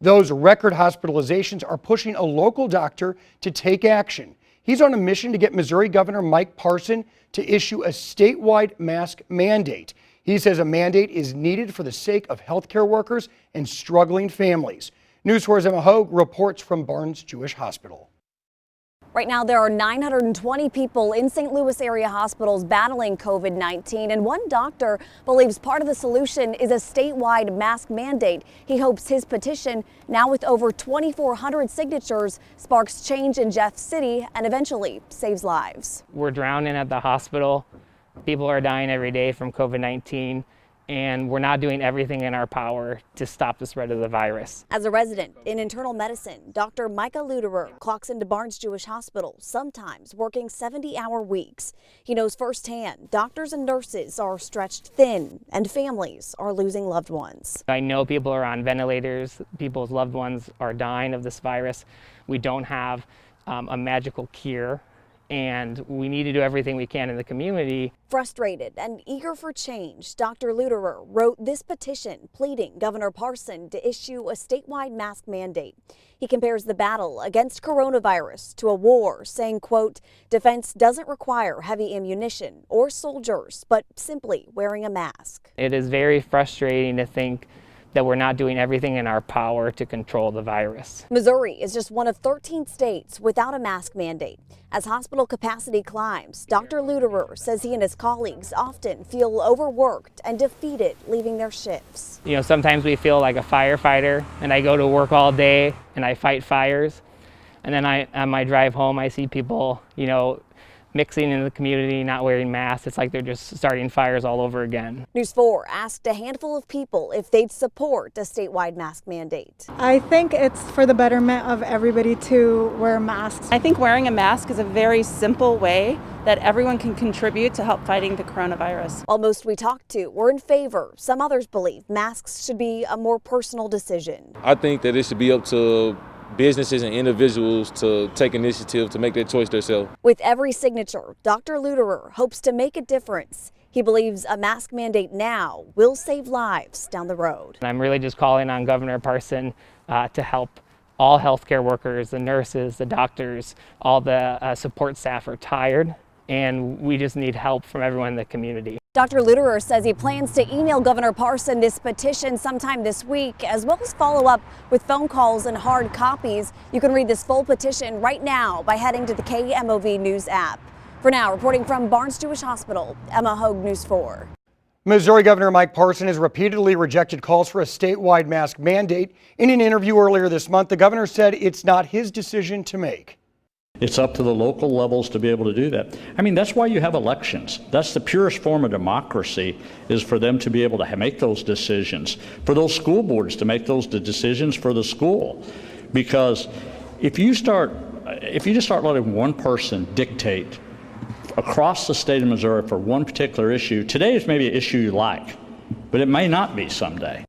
Those record hospitalizations are pushing a local doctor to take action. He's on a mission to get Missouri Governor Mike Parson to issue a statewide mask mandate. He says a mandate is needed for the sake of healthcare workers and struggling families. News 4's Emma Hogue reports from Barnes Jewish Hospital. Right now, there are 920 people in St. Louis area hospitals battling COVID-19, and one doctor believes part of the solution is a statewide mask mandate. He hopes his petition, now with over 2,400 signatures, sparks change in Jeff City and eventually saves lives. We're drowning at the hospital. People are dying every day from COVID-19. And we're not doing everything in our power to stop the spread of the virus. As a resident in internal medicine, Dr. Micah Luderer clocks into Barnes Jewish Hospital, sometimes working 70-hour weeks. He knows firsthand doctors and nurses are stretched thin and families are losing loved ones. I know people are on ventilators, people's loved ones are dying of this virus. We don't have a magical cure, and we need to do everything we can in the community. Frustrated and eager for change, Dr. Luderer wrote this petition pleading Governor Parson to issue a statewide mask mandate. He compares the battle against coronavirus to a war, saying, quote, defense doesn't require heavy ammunition or soldiers, but simply wearing a mask. It is very frustrating to think that we're not doing everything in our power to control the virus. Missouri is just one of 13 states without a mask mandate. As hospital capacity climbs, Dr. Luderer says he and his colleagues often feel overworked and defeated leaving their shifts. You know, sometimes we feel like a firefighter, and I go to work all day and I fight fires. And then on my drive home, I see people, you know, mixing in the community, not wearing masks. It's like they're just starting fires all over again. News 4 asked a handful of people if they'd support a statewide mask mandate. I think it's for the betterment of everybody to wear masks. I think wearing a mask is a very simple way that everyone can contribute to help fighting the coronavirus. While most we talked to were in favor, some others believe masks should be a more personal decision. I think that it should be up to businesses and individuals to take initiative to make that choice themselves. With every signature, Dr. Luderer hopes to make a difference. He believes a mask mandate now will save lives down the road. I'm really just calling on Governor Parson to help all healthcare workers, the nurses, the doctors, all the support staff are tired, and we just need help from everyone in the community. Dr. Luderer says he plans to email Governor Parson this petition sometime this week, as well as follow up with phone calls and hard copies. You can read this full petition right now by heading to the KMOV News app. For now, reporting from Barnes Jewish Hospital, Emma Hogue, News 4. Missouri Governor Mike Parson has repeatedly rejected calls for a statewide mask mandate. In an interview earlier this month, the governor said it's not his decision to make. It's up to the local levels to be able to do that. I mean, that's why you have elections. That's the purest form of democracy, is for them to be able to make those decisions, for those school boards to make those decisions for the school. Because if you just start letting one person dictate across the state of Missouri for one particular issue, today is maybe an issue you like, but it may not be someday.